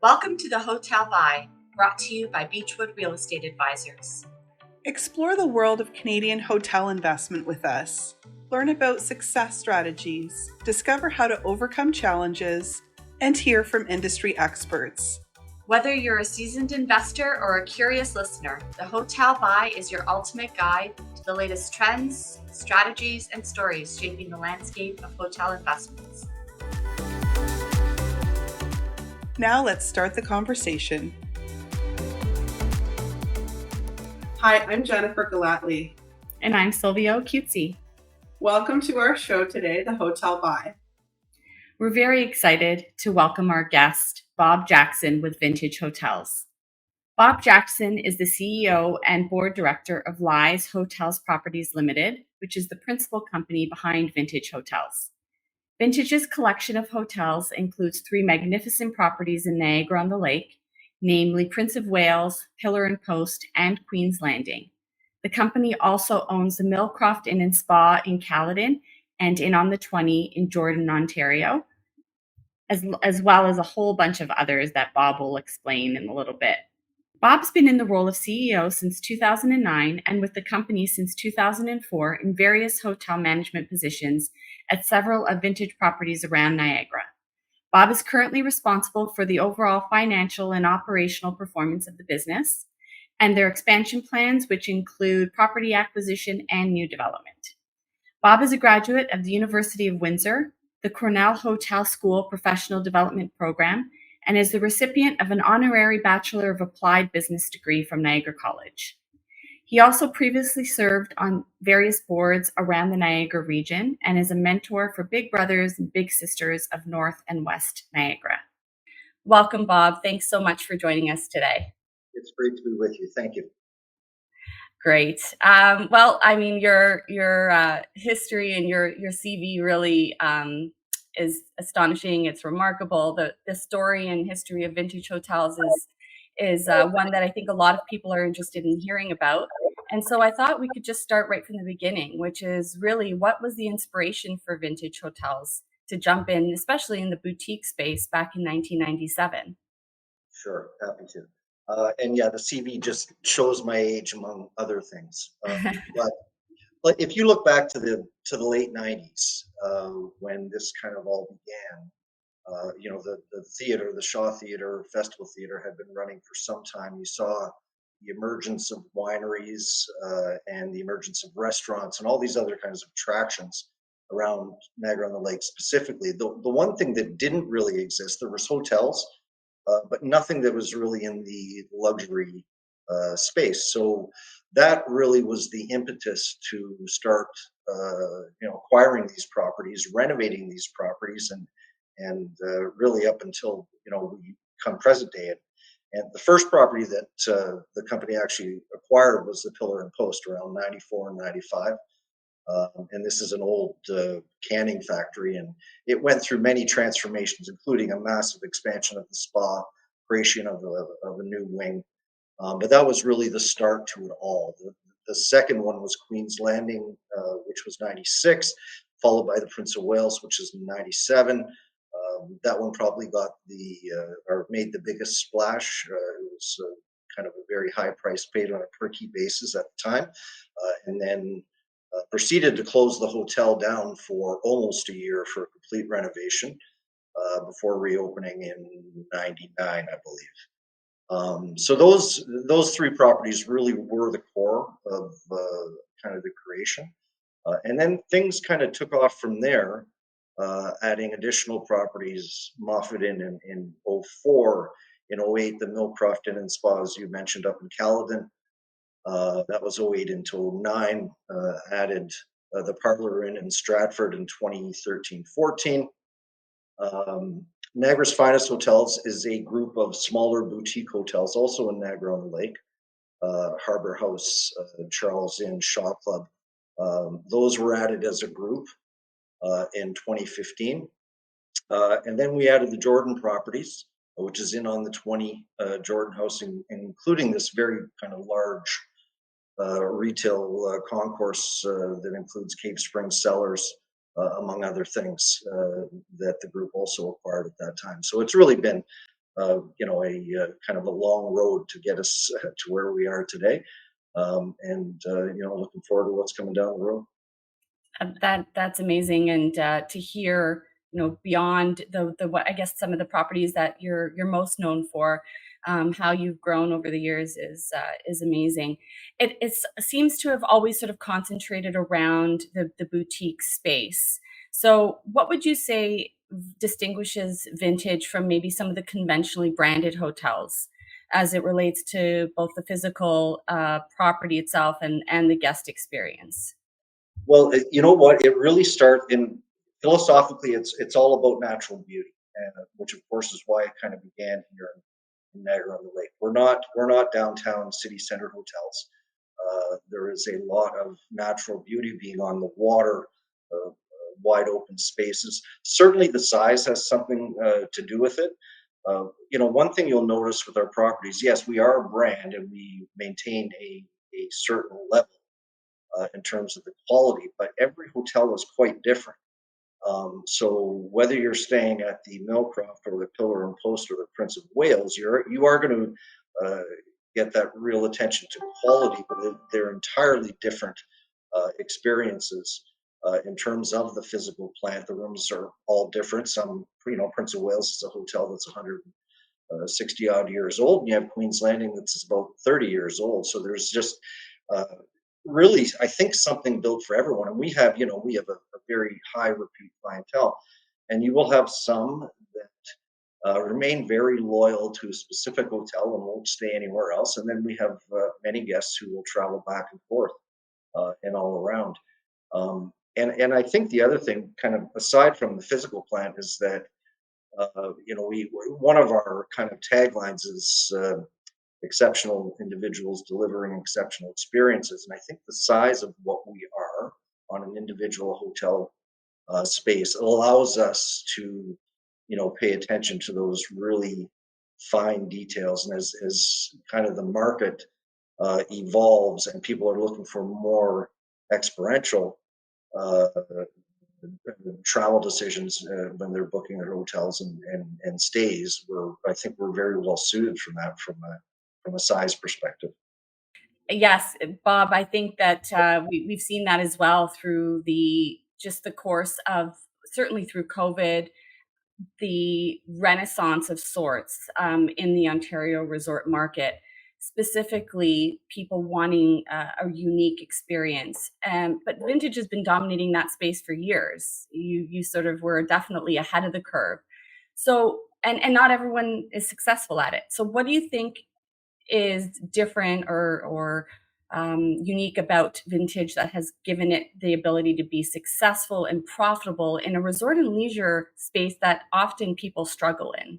Welcome to the Hotel Buy, brought to you by Beechwood Real Estate Advisors. Explore the world of Canadian hotel investment with us. Learn about success strategies, discover how to overcome challenges, and hear from industry experts. Whether you're a seasoned investor or a curious listener, the Hotel Buy is your ultimate guide to the latest trends, strategies, and stories shaping the landscape of hotel investments. Now let's start the conversation. Hi, I'm Jennifer Galatly. And I'm Sylvia Cutesy. Welcome to our show today, The Hotel Buy. We're very excited to welcome our guest, Bob Jackson with Vintage Hotels. Bob Jackson is the CEO and board director of Lais Hotel Properties Limited, which is the principal company behind Vintage Hotels. Vintage's collection of hotels includes 3 magnificent properties in Niagara-on-the-Lake, namely Prince of Wales, Pillar and Post, and Queen's Landing. The company also owns the Millcroft Inn and Spa in Caledon and Inn on the 20 in Jordan, Ontario, as well as a whole bunch of others that Bob will explain in a little bit. Bob's been in the role of CEO since 2009 and with the company since 2004 in various hotel management positions at several of Vintage properties around Niagara. Bob is currently responsible for the overall financial and operational performance of the business and their expansion plans, which include property acquisition and new development. Bob is a graduate of the University of Windsor, the Cornell Hotel School Professional Development Program, and is the recipient of an honorary Bachelor of Applied Business degree from Niagara College. He also previously served on various boards around the Niagara region and is a mentor for big brothers and big sisters of North and West Niagara. Welcome, Bob. Thanks so much for joining us today. It's great to be with you. Thank you. Great. Well, I mean, your history and your CV really is astonishing. It's remarkable. The story and history of Vintage Hotels is one that I think a lot of people are interested in hearing about. And so I thought we could just start right from the beginning, which is really what was the inspiration for Vintage Hotels to jump in, especially in the boutique space back in 1997? Sure, happy to. And yeah, the CV just shows my age among other things. But if you look back to the late '90s, when this kind of all began, the theater, the Shaw Theater, Festival Theater had been running for some time. You saw the emergence of wineries and the emergence of restaurants and all these other kinds of attractions around Niagara-on-the-Lake specifically. The one thing that didn't really exist, there was hotels, but nothing that was really in the luxury space. So that really was the impetus to start, acquiring these properties, renovating these properties, and really up until we come present day. And the first property that the company actually acquired was the Pillar and Post around '94 and '95. And this is an old canning factory, and it went through many transformations, including a massive expansion of the spa, creation of a new wing. But that was really the start to it all. The second one was Queen's Landing, which was '96, followed by the Prince of Wales, which is '97. That one probably got or made the biggest splash. It was kind of a very high price paid on a per key basis at the time, and then proceeded to close the hotel down for almost a year for a complete renovation before reopening in '99, I believe. So those 3 properties really were the core of kind of the creation, and then things kind of took off from there. Adding additional properties, Moffat Inn in '04, in '08, the Millcroft Inn and Spa, as you mentioned, up in Caledon. That was '08 until '09. Added the Parlour Inn in Stratford in 2013-14. Niagara's Finest Hotels is a group of smaller boutique hotels, also in Niagara-on-the-Lake. Harbour House, Charles Inn, Shaw Club. Those were added as a group in 2015. And then we added the Jordan properties, which is in on the 20 Jordan House, including this very kind of large retail concourse that includes Cave Springs Cellars, among other things that the group also acquired at that time. So it's really been a kind of a long road to get us to where we are today. Looking forward to what's coming down the road. That's amazing, and to hear, beyond the what I guess some of the properties that you're most known for, how you've grown over the years is amazing. Seems to have always sort of concentrated around the boutique space. So, what would you say distinguishes Vintage from maybe some of the conventionally branded hotels, as it relates to both the physical property itself and the guest experience? Well, you know what? It really starts in philosophically. It's all about natural beauty, and which of course is why it kind of began here in Niagara on the Lake. We're not downtown city center hotels. There is a lot of natural beauty being on the water, wide open spaces. Certainly, the size has something to do with it. One thing you'll notice with our properties, yes, we are a brand and we maintain a certain level in terms of the quality, but every hotel is quite different. So whether you're staying at the Millcroft or the Pillar and Post or the Prince of Wales, you are going to get that real attention to quality, but they're entirely different experiences in terms of the physical plant. The rooms are all different. Prince of Wales is a hotel that's 160 odd years old, and you have Queen's Landing that's about 30 years old. So there's just uh, really, I think, something built for everyone. And we have a very high repeat clientele, and you will have some that remain very loyal to a specific hotel and won't stay anywhere else. And then we have many guests who will travel back and forth and all around. And I think the other thing, kind of aside from the physical plant, is that we one of our kind of taglines is exceptional individuals delivering exceptional experiences. And I think the size of what we are on an individual hotel space allows us to, pay attention to those really fine details. And as kind of the market evolves and people are looking for more experiential uh, travel decisions when they're booking their hotels and stays, I think we're very well suited from that from a size perspective. Yes, Bob, I think that we've seen that as well through the course of, certainly through COVID, the renaissance of sorts in the Ontario resort market, specifically people wanting a unique experience. But Vintage has been dominating that space for years. You sort of were definitely ahead of the curve. So, and not everyone is successful at it. So, what do you think is different or unique about Vintage that has given it the ability to be successful and profitable in a resort and leisure space that often people struggle in?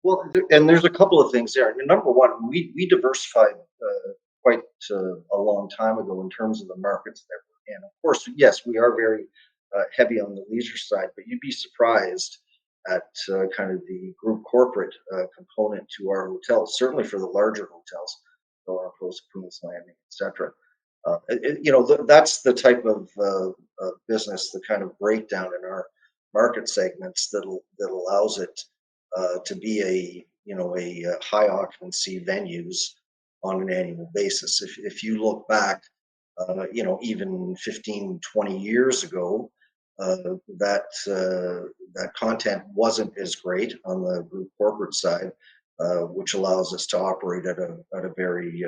Well, and there's a couple of things there. Number one, we diversified quite a long time ago in terms of the markets that we're in. Of course, yes, we are very heavy on the leisure side, but you'd be surprised at kind of the group corporate component to our hotels. Certainly for the larger hotels, Pillar and Post, Queen's Landing, etc. That's the type of business, the kind of breakdown in our market segments that allows it to be a high occupancy venues on an annual basis. If you look back, even 15, 20 years ago, uh, that content wasn't as great on the group corporate side, which allows us to operate at a very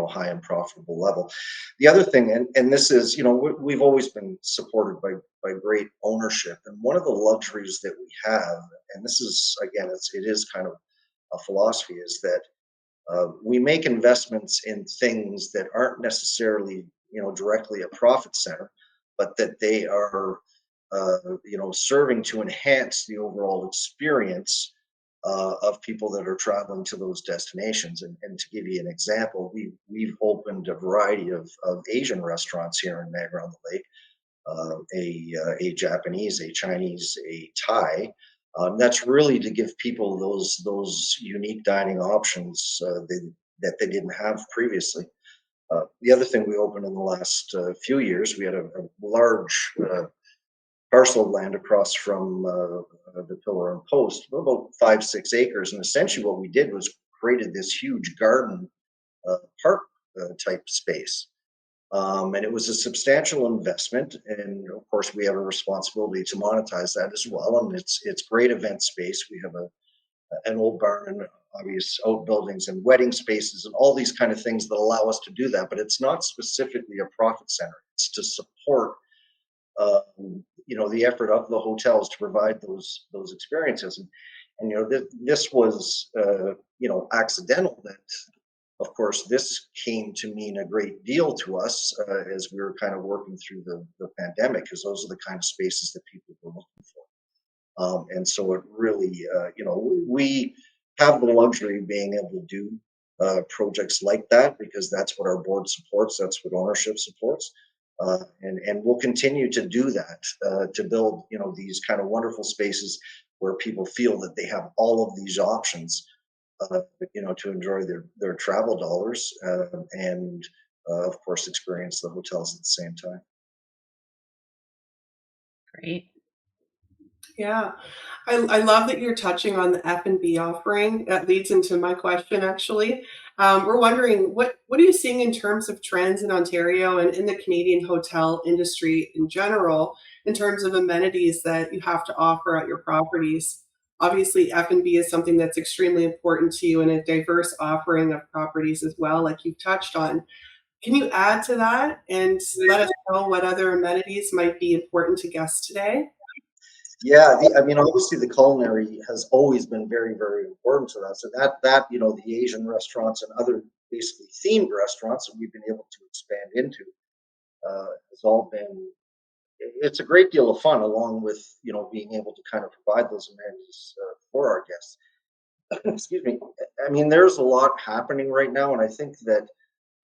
high and profitable level. The other thing, and this is, we've always been supported by great ownership, and one of the luxuries that we have, and this is again, it is kind of a philosophy, is that we make investments in things that aren't necessarily directly a profit center, but that they are serving to enhance the overall experience of people that are traveling to those destinations. And to give you an example, we've opened a variety of Asian restaurants here in Niagara on the Lake, a Japanese, a Chinese, a Thai. That's really to give people those unique dining options that they didn't have previously. The other thing we opened in the last few years, we had a large parcel of land across from the pillar and post, about 5-6 acres. And essentially what we did was created this huge garden park type space. And it was a substantial investment, and of course we have a responsibility to monetize that as well. And it's great event space. We have an old barn and obvious outbuildings and wedding spaces and all these kind of things that allow us to do that. But it's not specifically a profit center. It's to support the effort of the hotels to provide those experiences. And this was accidental that, of course, this came to mean a great deal to us as we were kind of working through the pandemic, because those are the kind of spaces that people were looking for. And so it really, we have the luxury of being able to do projects like that, because that's what our board supports, that's what ownership supports. And we'll continue to do that, to build, these kind of wonderful spaces where people feel that they have all of these options, to enjoy their travel dollars, and of course experience the hotels at the same time. Great. Yeah, I love that you're touching on the F&B offering. That leads into my question, actually. We're wondering, what are you seeing in terms of trends in Ontario and in the Canadian hotel industry in general, in terms of amenities that you have to offer at your properties? Obviously, F&B is something that's extremely important to you, and a diverse offering of properties as well, like you've touched on. Can you add to that and let us know what other amenities might be important to guests today? Yeah, obviously the culinary has always been very, very important to us, and the Asian restaurants and other basically themed restaurants that we've been able to expand into has all been. It's a great deal of fun, along with being able to kind of provide those amenities for our guests. Excuse me. There's a lot happening right now, and I think that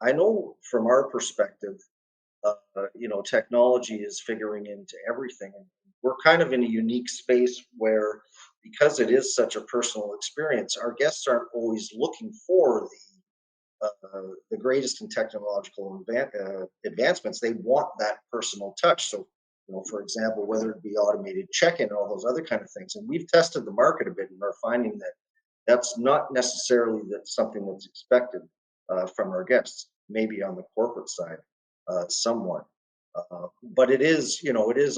I know from our perspective, technology is figuring into everything. And we're kind of in a unique space where, because it is such a personal experience, our guests aren't always looking for the greatest in technological advancements. They want that personal touch. So, for example, whether it be automated check-in and all those other kind of things. And we've tested the market a bit and are finding that that's not necessarily something that's expected from our guests, maybe on the corporate side, somewhat. But it is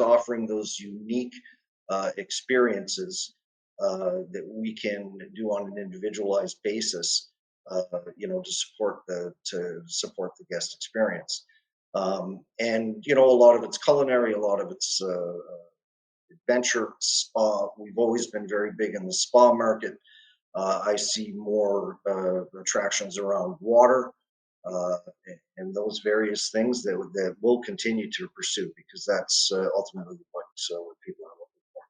offering those unique experiences that we can do on an individualized basis, to support the guest experience. And a lot of it's culinary, a lot of it's adventure, spa. We've always been very big in the spa market. I see more attractions around water, uh, and those various things that we'll continue to pursue, because that's ultimately what people are looking for.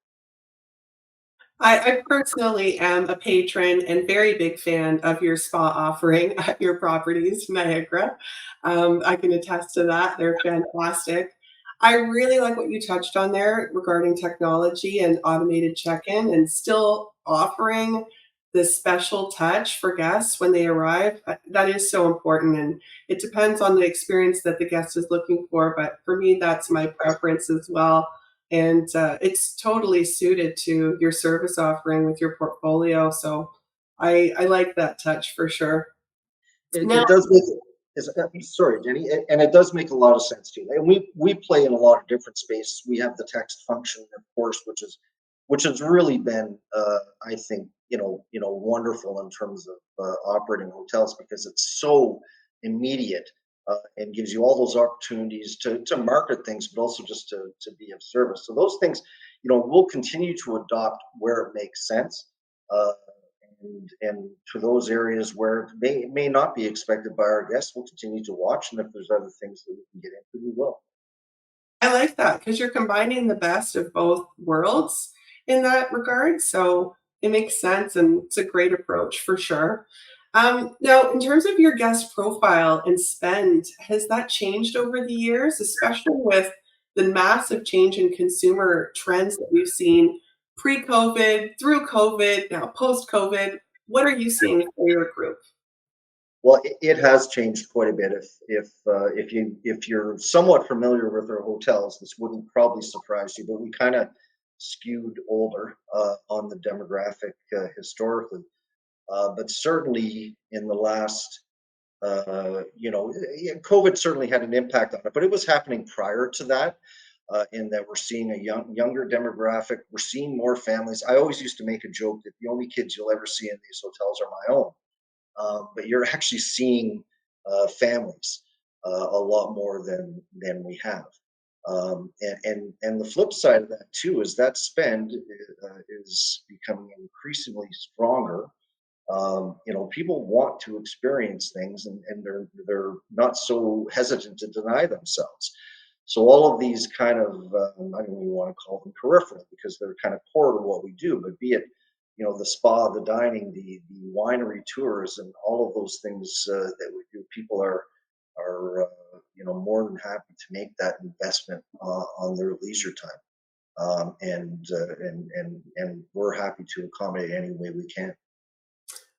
I personally am a patron and very big fan of your spa offering at your properties, Niagara. I can attest to that. They're fantastic. I really like what you touched on there regarding technology and automated check-in and still offering this special touch for guests when they arrive. That is so important. And it depends on the experience that the guest is looking for. But for me, that's my preference as well, and it's totally suited to your service offering with your portfolio. So I like that touch for sure. It Now, does make sorry, Jenny, and it does make a lot of sense too. And we play in a lot of different spaces. We have the text function, of course, which has really been, I think, wonderful in terms of operating hotels, because it's so immediate, and gives you all those opportunities to market things, but also just to be of service. So those things, we'll continue to adopt where it makes sense. Uh, and for those areas where it may not be expected by our guests, we'll continue to watch. And if there's other things that we can get into, we will. I like that because you're combining the best of both worlds in that regard. So it makes sense and it's a great approach for sure. Now, in terms of your guest profile and spend, has that changed over the years, especially with the massive change in consumer trends that we've seen pre-COVID, through COVID, now post-COVID? What are you seeing for your group? Well, it has changed quite a bit. If you're somewhat familiar with our hotels, this wouldn't probably surprise you, but we kind of skewed older on the demographic historically. But certainly in the last, COVID certainly had an impact on it, but it was happening prior to that. In that we're seeing a younger demographic, we're seeing more families. I always used to make a joke that the only kids you'll ever see in these hotels are my own, but you're actually seeing families a lot more than we have. And the flip side of that too is that spend is becoming increasingly stronger. People want to experience things, and they're not so hesitant to deny themselves. So all of these kind of I don't even want to call them peripheral because they're kind of core to what we do, but be it the spa, the dining, the winery tours, and all of those things that we do, people are more than happy to make that investment on their leisure time, and we're happy to accommodate any way we can.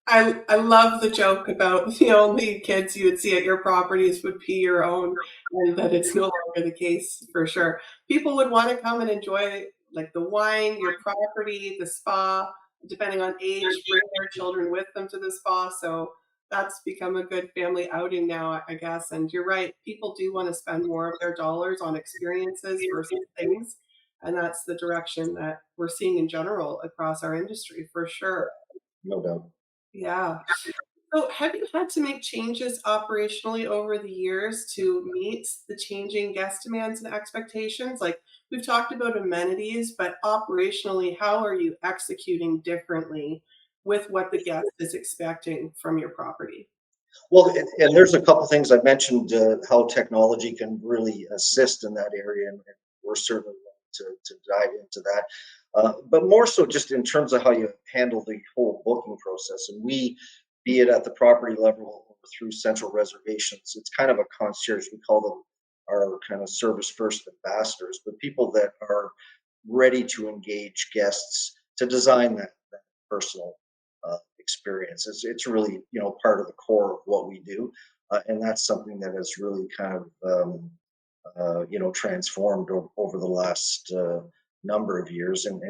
I love the joke about the only kids you would see at your properties would be your own, and that it's no longer the case for sure. People would want to come and enjoy like the wine, your property, the spa, depending on age, bring their children with them to the spa. So that's become a good family outing now, I guess. And you're right, people do want to spend more of their dollars on experiences versus things. And that's the direction that we're seeing in general across our industry for sure. No doubt. Yeah. So have you had to make changes operationally over the years to meet the changing guest demands and expectations? Like we've talked about amenities, but operationally, how are you executing differently with what the guest is expecting from your property? Well, and there's a couple things I mentioned how technology can really assist in that area, and we're certainly willing to dive into that. But more so, just in terms of how you handle the whole booking process, and we, be it at the property level or through central reservations, it's kind of a concierge. We call them our kind of service first ambassadors, but people that are ready to engage guests to design that personal experience. It's really part of the core of what we do, and that's something that has really kind of transformed over the last number of years, and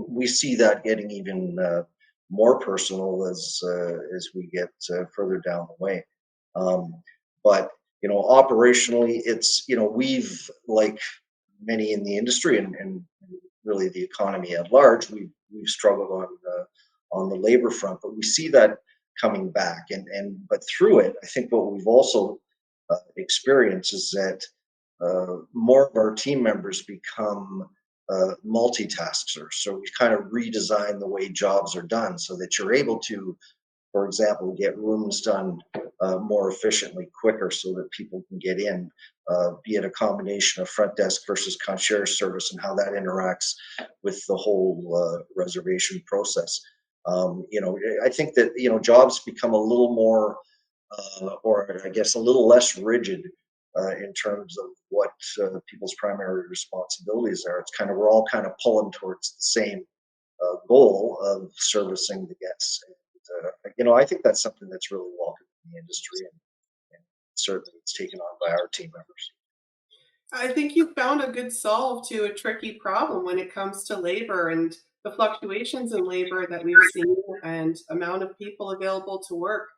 we see that getting even more personal as we get further down the way. Um, but operationally, it's we've, like many in the industry, and really the economy at large, we've struggled on the labor front, but we see that coming back, and but through it, I think what we've also experienced is that more of our team members become multitaskers. So we kind of redesign the way jobs are done so that you're able to, for example, get rooms done more efficiently, quicker, so that people can get in, be it a combination of front desk versus concierge service and how that interacts with the whole reservation process. I think that, jobs become a little more, or I guess a little less rigid in terms of what people's primary responsibilities are. It's kind of, we're all kind of pulling towards the same goal of servicing the guests. And, I think that's something that's really welcome in the industry, and certainly it's taken on by our team members. I think you found a good solve to a tricky problem when it comes to labor and the fluctuations in labor that we've seen and amount of people available to work.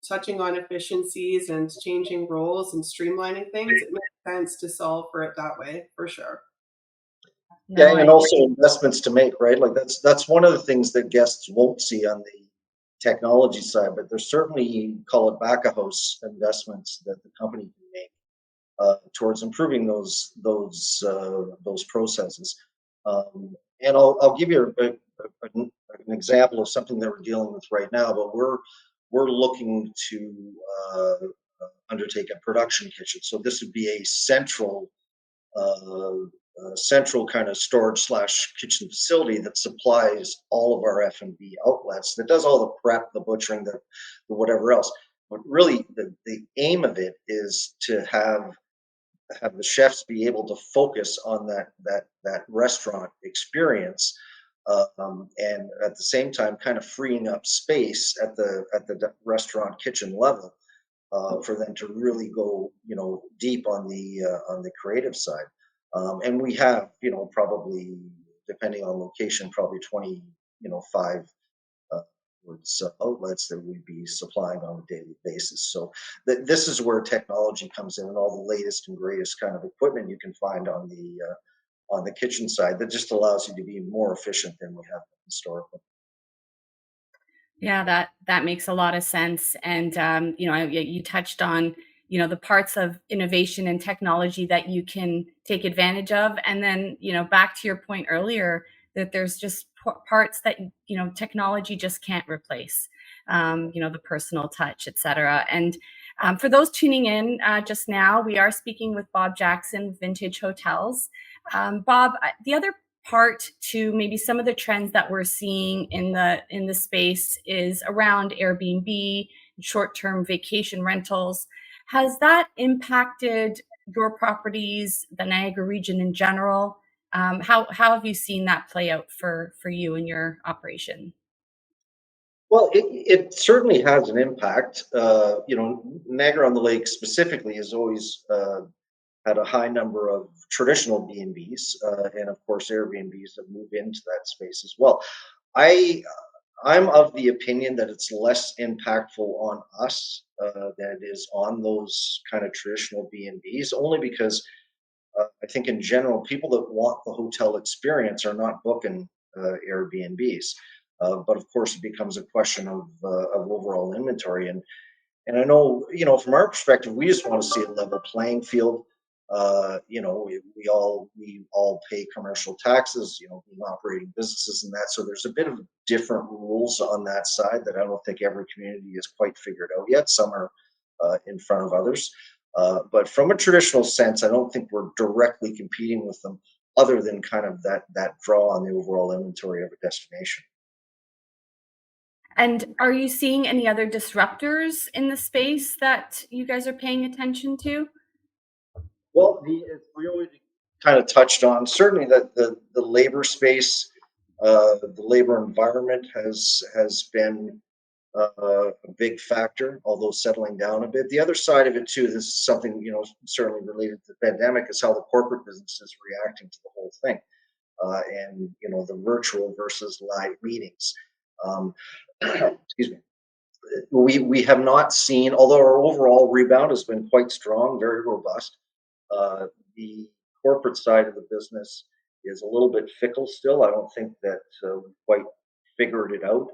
Touching on efficiencies and changing roles and streamlining things, it makes sense to solve for it that way, for sure. Yeah, No, and also investments to make, right? Like that's one of the things that guests won't see on the technology side, but there's certainly, call it back of house investments that the company can make towards improving those processes. And I'll give you an example of something that we're dealing with right now, but we're looking to undertake a production kitchen. So this would be a central kind of storage slash kitchen facility that supplies all of our F&B outlets, that does all the prep, the butchering, the whatever else. But really, the aim of it is to have the chefs be able to focus on that restaurant experience, and at the same time, kind of freeing up space at the restaurant kitchen level for them to really go deep on the creative side. And we have probably depending on location, probably 5 outlets that we'd be supplying on a daily basis. So this is where technology comes in, and all the latest and greatest kind of equipment you can find on the kitchen side that just allows you to be more efficient than we have historically. Yeah, that makes a lot of sense. And you touched on the parts of innovation and technology that you can take advantage of, and then back to your point earlier that there's just parts that technology just can't replace. The personal touch, etc. And for those tuning in just now, we are speaking with Bob Jackson with Vintage Hotels. Bob, the other part to maybe some of the trends that we're seeing in the space is around Airbnb, short-term vacation rentals. Has that impacted your properties, the Niagara region in general? How have you seen that play out for you and your operation? Well, it certainly has an impact. Niagara on the Lake specifically has always had a high number of traditional B&Bs, and of course Airbnbs that move into that space as well. I I'm of the opinion that it's less impactful on us than it is on those kind of traditional B&Bs, only because I think in general people that want the hotel experience are not booking Airbnbs. But of course, it becomes a question of overall inventory. And I know, from our perspective, we just want to see a level playing field. We all pay commercial taxes, being operating businesses and that. So there's a bit of different rules on that side that I don't think every community has quite figured out yet. Some are in front of others. But from a traditional sense, I don't think we're directly competing with them, other than kind of that draw on the overall inventory of a destination. And are you seeing any other disruptors in the space that you guys are paying attention to? Well, we already kind of touched on certainly that the labor space, the labor environment has been a big factor, although settling down a bit. The other side of it too, this is something certainly related to the pandemic, is how the corporate business is reacting to the whole thing, and the virtual versus live meetings. Um, excuse me. We have not seen, although our overall rebound has been quite strong, very robust. The corporate side of the business is a little bit fickle still. I don't think that we quite figured it out,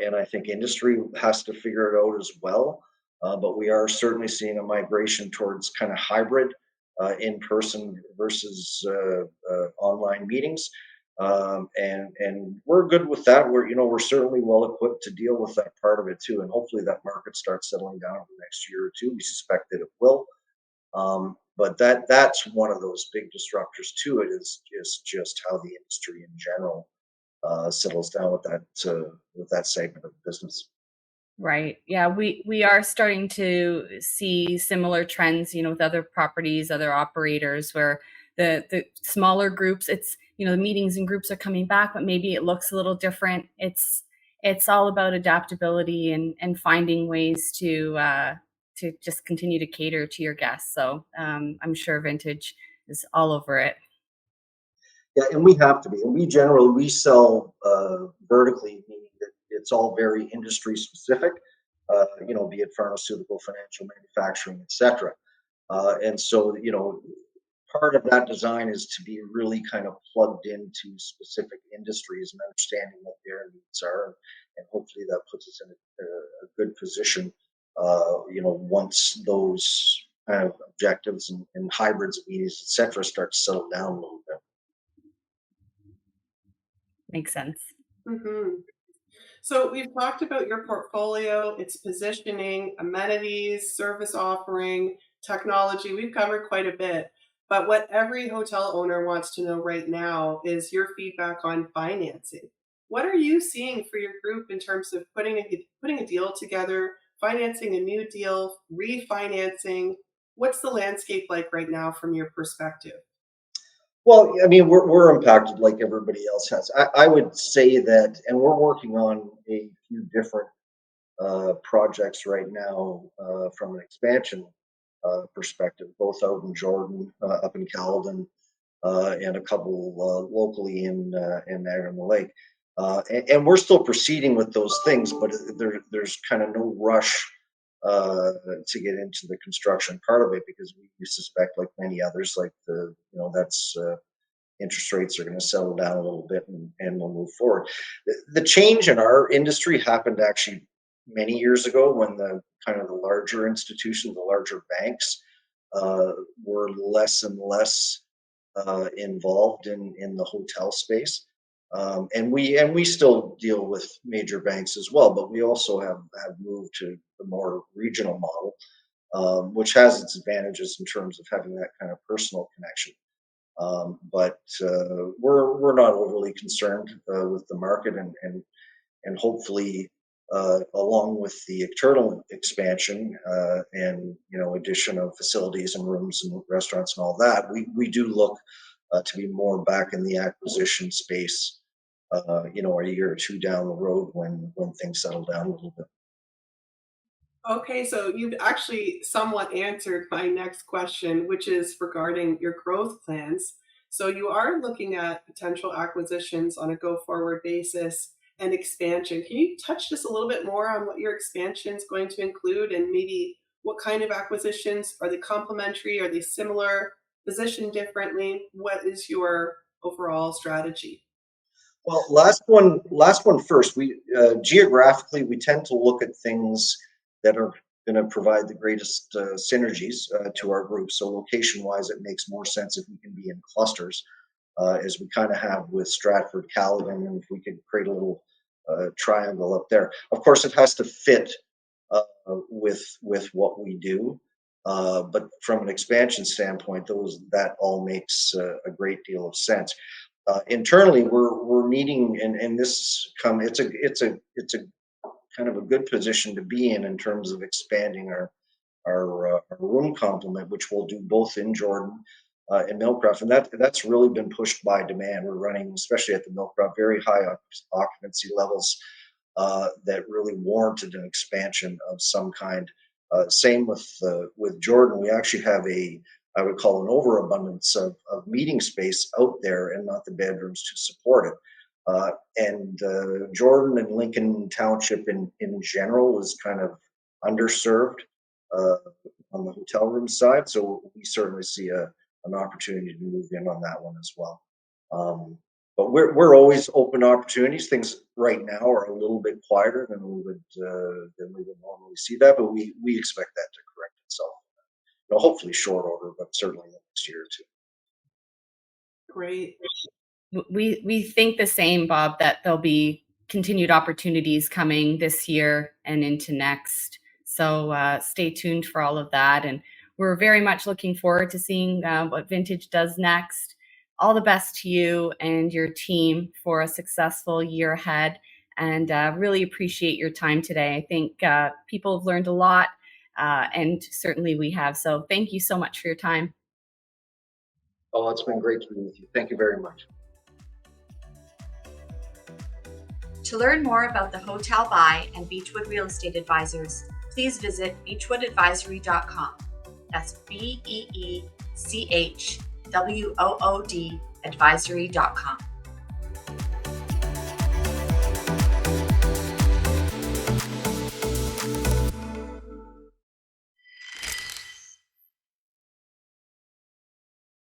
and I think industry has to figure it out as well. But we are certainly seeing a migration towards kind of hybrid, in-person versus online meetings. And we're good with that. We're certainly well equipped to deal with that part of it too, and hopefully that market starts settling down over the next year or two. We suspect that it will. But that's one of those big disruptors to it, is just how the industry in general settles down with that segment of the business. Right. Yeah, we are starting to see similar trends, with other properties, other operators, where the smaller groups, it's the meetings and groups are coming back, but maybe it looks a little different. It's all about adaptability and finding ways to just continue to cater to your guests. So I'm sure Vintage is all over it. Yeah, and we have to be. And we sell vertically, meaning that it's all very industry specific. Be it pharmaceutical, financial, manufacturing, etc. And so, part of that design is to be really kind of plugged into specific industries and understanding what their needs are, and hopefully that puts us in a good position. Once those kind of objectives and hybrids, meetings, etc., start to settle down a little bit. Makes sense. Hmm. So we've talked about your portfolio, its positioning, amenities, service offering, technology. We've covered quite a bit. But what every hotel owner wants to know right now is your feedback on financing. What are you seeing for your group in terms of putting a deal together, financing a new deal, refinancing? What's the landscape like right now from your perspective? Well, I mean, we're impacted like everybody else has. I would say that, and we're working on a few different projects right now from an expansion perspective, both out in Jordan, up in Caledon, and a couple locally in Niagara on the Lake. And we're still proceeding with those things, but there's kind of no rush to get into the construction part of it, because we suspect, like many others, like that's interest rates are going to settle down a little bit, and we'll move forward. The change in our industry happened actually many years ago, when the kind of the larger institutions, the larger banks, were less and less involved in the hotel space. And we still deal with major banks as well, but we also have moved to the more regional model, which has its advantages in terms of having that kind of personal connection. But we're not overly concerned with the market, and hopefully, along with the external expansion and addition of facilities and rooms and restaurants and all that, we do look to be more back in the acquisition space, a year or two down the road, when things settle down a little bit. Okay, so you've actually somewhat answered my next question, which is regarding your growth plans. So you are looking at potential acquisitions on a go-forward basis and expansion. Can you touch just a little bit more on what your expansion is going to include, and maybe what kind of acquisitions? Are they complementary? Are they similar? Positioned differently? What is your overall strategy? Well, last one first. We geographically, we tend to look at things that are going to provide the greatest synergies to our group. So location-wise, it makes more sense if we can be in clusters, as we kind of have with Stratford, Caledon, and if we could create a little triangle up there. Of course, it has to fit with what we do. But from an expansion standpoint, that all makes a great deal of sense. Internally, we're needing, and it's a kind of a good position to be in terms of expanding our room complement, which we'll do both in Jordan and Millcroft, and that's really been pushed by demand. We're running, especially at the Millcroft, very high occupancy levels that really warranted an expansion of some kind. Same with Jordan. We actually have I would call an overabundance of meeting space out there, and not the bedrooms to support it. And Jordan and Lincoln Township in general is kind of underserved on the hotel room side. So we certainly see an opportunity to move in on that one as well. But we're always open to opportunities. Things right now are a little bit quieter than we would normally see that, but we expect that to correct itself. Hopefully short order, but certainly the next year or two. Great. We think the same, Bob, that there'll be continued opportunities coming this year and into next. So stay tuned for all of that. And we're very much looking forward to seeing what Vintage does next. All the best to you and your team for a successful year ahead. And really appreciate your time today. I think people have learned a lot, and certainly we have. So thank you so much for your time. Oh, it's been great to be with you. Thank you very much. To learn more about the Hotel Buy and Beechwood Real Estate Advisors, please visit beechwoodadvisory.com. That's BEECHWOOD advisory.com.